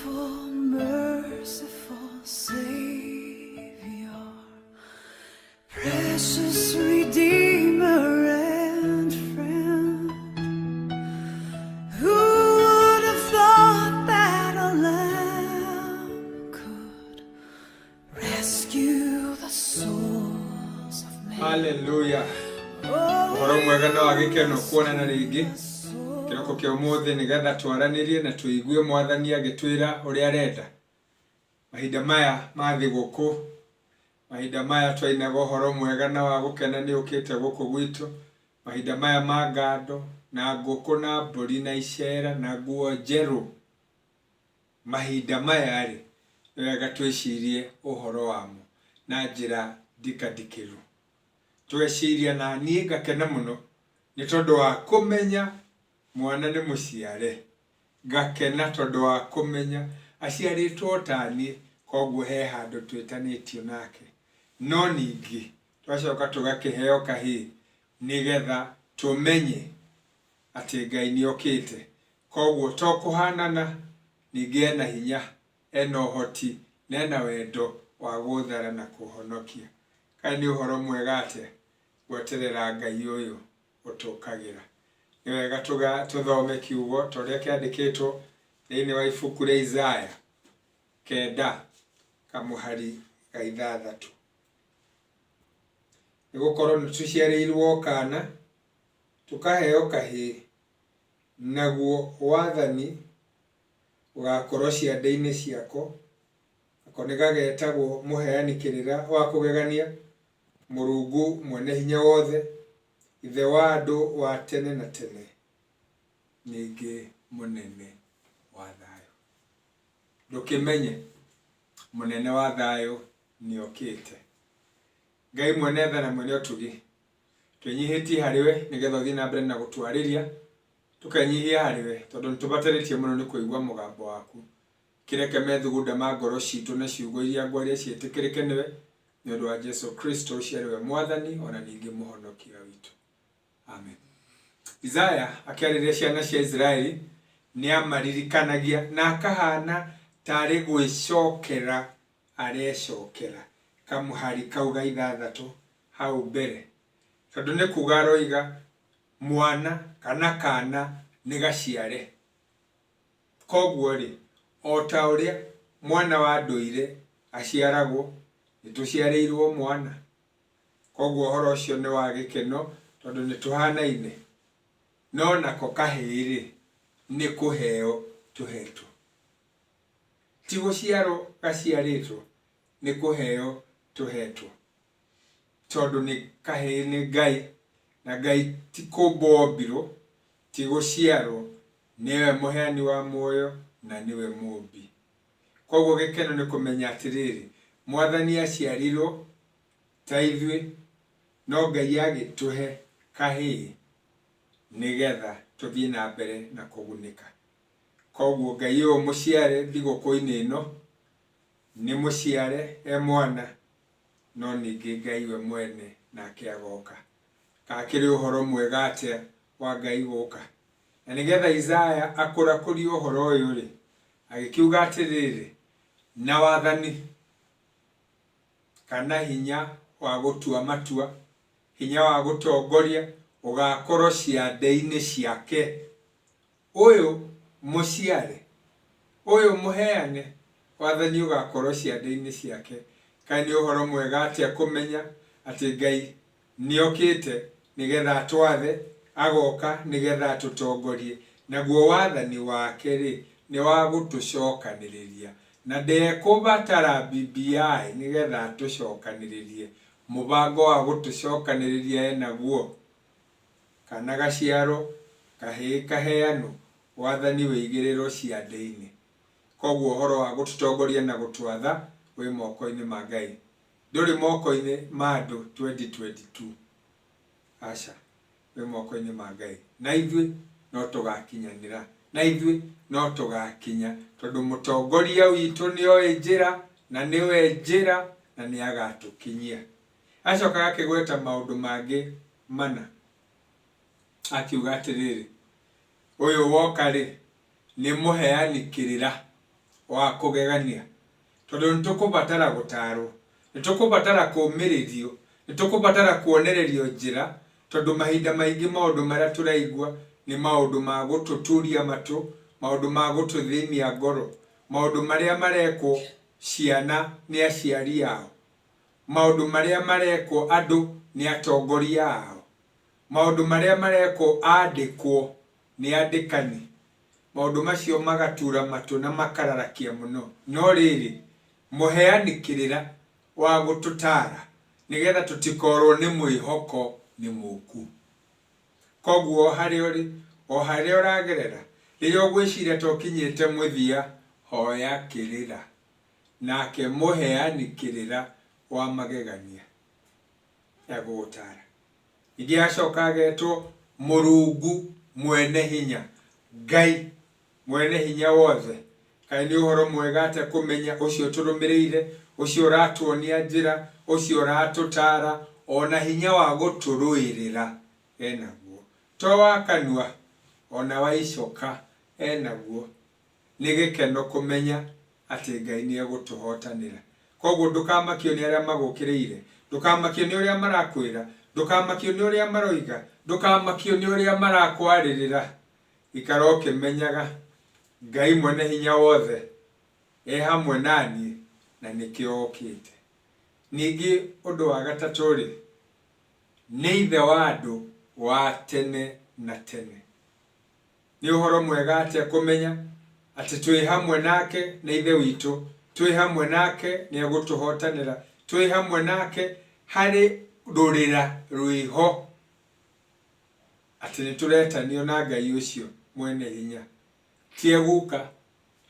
Wonderful, merciful Savior, precious Redeemer and friend, who would have thought that a lamb could rescue the souls of men? Hallelujah. Horo mwega no agikeno kuonana ringi kiroko kia umuthi nigetha twaranirie na tuigue mwathani agitwira uria arenda. Mahinda maya mathi guku, mahinda maya twainaga horo mwega na wa gukena ni ukite guku gwitu, mahinda maya ma ngando na nguku na mburi na icera na nguo njeru. Mahinda maya ri wega twicirie uhoro wamo na njira ndikadikiru. Tweciria na nie ngakena muno ni tondu wa kumenya mwana ni muciare, ngakena tondu wa kumenya aciaritwo tani, koguo he handu twitanitio nake. No ningi twacoka tugakiheo kahi nigetha tumenye ati Ngai ni okite, koguo to kuhanana ningi ena hinya, ena uhoti na ena wendo wa guthara na kuhonokia. Kai ni uhoro mwega ate gweterera Ngai uyu utukagira. Ni wega tuthome kiugo toria kiandikitwo thiini wa ibuku ria Isaya 9 kamuhari ga 6. Nigukorwo nituciarirwo kana tukaheo kahi, naguo wathani ugakorwo ciande-ini ciako, ako nigagetagwo muheani kirira wa kugegania, Murungu mwene hinya wothe, ithe wa andu wa tene na tene, ningi munene wa thayo. Ndukimenye munene wa thayo ni okite. Ngai mwene tha na mwene utugi twinyihitie hariwe nigetha uthii na mbere na gutwariria, tukanyihia hariwe tondu nitubataritie muno ni kuigua mugambo waku. Kireke methugunda ma ngoro citu na ciugo iria ngwaria cietikirike niwe, ni undu wa Jesu Kristo uciariwe mwathani ona ningi muhonokia witu. Amen. Isaya akiariria ciana cia Israeli ni amaririkanagia na akahana tari gwicokera arecokera kamuhari kau ga 6 hau mbere, tondu ni kuga aroiga mwana kana ni gaciare. Koguo ri o ta uria mwana wa nduire aciaragwo, nituciarirwo mwana. Koguo horo ucio ni wa gikeno tondu nituhanaine, no nako kahiri ni kuheo tuhetwo. Ti guciarwo gaciaritwo, ni kuheo tuhetwo, tondu ni kahiri ni Ngai, na Ngai ti kumbombirwo, ti guciarwo, niwe muheani wa muoyo na niwe mumbi. Koguo gikeno ni kumenya atiriri mwathani aciarirwo ta ithui, no Ngai agituhe kahi nigetha tuthii na mbere na kugunika. Koguo Ngai uyu muciare thiguku-ini ino ni muciare e mwana, no ningi Ngai we mwene nake agoka. Kakiri uhoro mwega atia wa Ngai guka. Na nigetha Isaya akurakuri uhoro uyu ri agikiuga atiriri na wathani kana hinya wa gutua matua, hinya wa gutongoria ugakorwo ciande-ini ciake. Uyu muciare, uyu muheane wathani ugakorwo ciande-ini ciake. Kai ni uhoro mwega atia kumenya ati Ngai ni okite nigetha atwathe, agoka nigetha atutongorie, naguo wathani wake ri ni wa gutucokaniriria, na ndekubatara BBI nigetha atucokaniririe. Mubango wa gutucokaniriria enaguo, kana gaciaro kahi kaheano, wathani wigirirwo ciande-ini. Koguo horo wa gututongoria na gutwatha wi moko-ini ma Ngai, nduri moko-ini ma andu 2022. Aca, wi moko-ini ma Ngai, na ithui no tugakinyanira, na ithui no tugakinya, tondu mutongoria witu ni oi njira na niwe njira na ni agatukinyia. Acoka akigweta maundu mangi mana, akiuga atiriri uyu woka ri ni muheani kirira wa kugegania tondu nitukubatara gutaro nitukubatara kuumiririo nitukubatara kuonererio njira tondu mahinda maingi maundu maria turaigua ni maundu ma gututuria matu maundu ma gututhinia ngoro maundu maria mareko ciana ni aciari ao maundu maria mareko andu ni atongoria ao maundu maria mareko andikwo ni andikani maundu macio magatura matu na makararakia muno no riri muheani kirira wa gututara nigetha tutikorwo ni mwihoko ni muku koguo haria uragerera riria ugwiciria tokinyite muthia hoya kirira nake muheani kirira wa magegania egutara ingi acoka agetwo Murungu mwene hinya Ngai mwene hinya wothe kai ni uhoro mwega ate kumenya ucio turumirire ucio uratuonia njira ucio uratutara ona hinya wa guturuirira enaguo to wa kanua ona wa icoka enaguo ni gikeno kumenya ati Ngai ni egutuhotanira koguo ndukamakio ni aria magukiriire ndukamakio ni uria marakwira ndukamakio ni uria maroiga ndukamakio ni uria marakwaririra ikara ukimenyaga Ngai mwene hinya wothe hamwe nani na nikio okite ningi undu wa gatatu ri ni ithe wa andu wa tene na tene ni uhoro mwega ate kumenya ati twi hamwe nake na ithe witu twi hamwe nake ni agutuhotanira twi hamwe nake hari rurira ruiho ati ni turetanio na Ngai ucio mwene hinya tie guka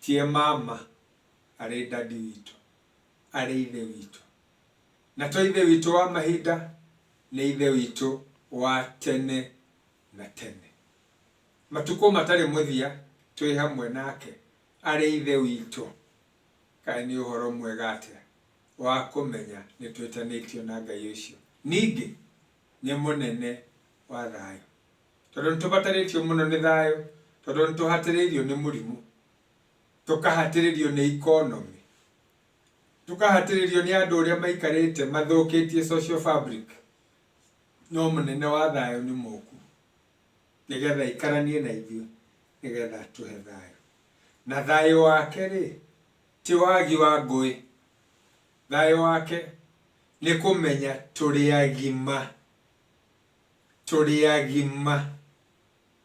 tie mama ari dadi witu ari ithe witu na to ithe witu wa mahinda ni ithe witu wa tene na tene matuko matari muthia twi hamwe nake ari ithe witu kai ni uhoro mwega ate wa kumenya ni twitanitio na Ngai ucio ningi ni munene wa thayo tondu nitubataritio muno ni thayo tondu nituhatiririo ni murimu tukahatiririo ni economy tukahatiririo ni andu uria maikarite mathukitie social fabric no munene wa thayo ni muku nigetha ikaranie na ithuĩ nigetha tuhe thayo na thayo wake ri ti wagi wa ngui thayo wake ni kumenya turi agima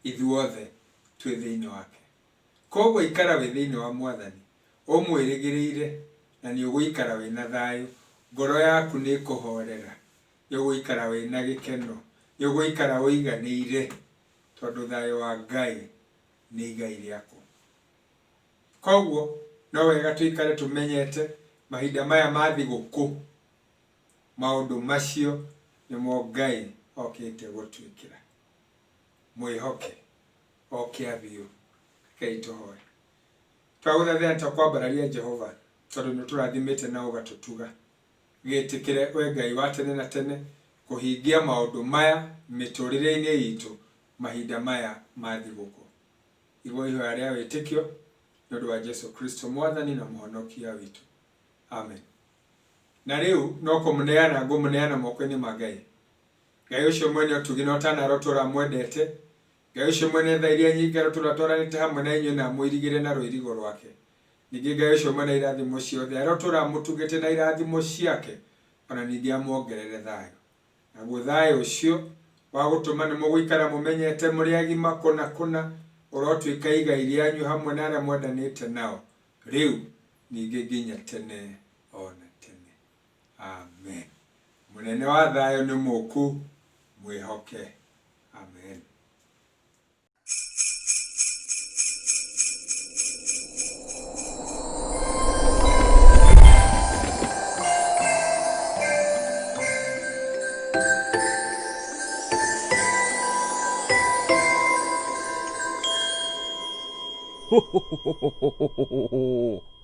ithuothe twi thiini wake koguo ikara wi thiini wa Mwathani umwirigirire na ni uguikara wina thayo ngoro yaku ni kuhorera ni uguikara wina gikeno ni uguikara uiganire tondu thayo wa Ngai ni Ngai riaku koguo no wega tuikare tumenyete mahinda maya ma thiguku maundu macio ni mo Ngai okite gutwikira mwihoke okia biu kaito hoy twaguthathia ntakwambararia Jehova tondu niturathimite na ugatutuga gitikire we Ngai wa tene na tene kuhingia maundu maya miturire-ini yitu mahinda maya ma thiguku igwo iho aria witikio nondu wa Jesu Kristo Mwathani na muhonokia witu amen na riu no kumuneana ngumuneana moko-ini ma Ngai Ngai ucio mwene utugi no tanaro turamwendete Ngai ucio mwene tha iria nyingi turatwaranite hamwe na inyuĩ na mwirigire na rũirigo rwake ningi Ngai ucio mwene irathimo ciothe aro turamutugite na irathimo ciake ona ningi amuongerere thayo naguo thayo ucio wa gutuma ni muguikara mumenyete muri agima kuna urotwika igai rĩanyu hamwe na aria mwendanite nao riu ningi nginya tene ona tene amen munene wa thayo ni muku mwihoke amen ho ho ho ho ho ho ho ho.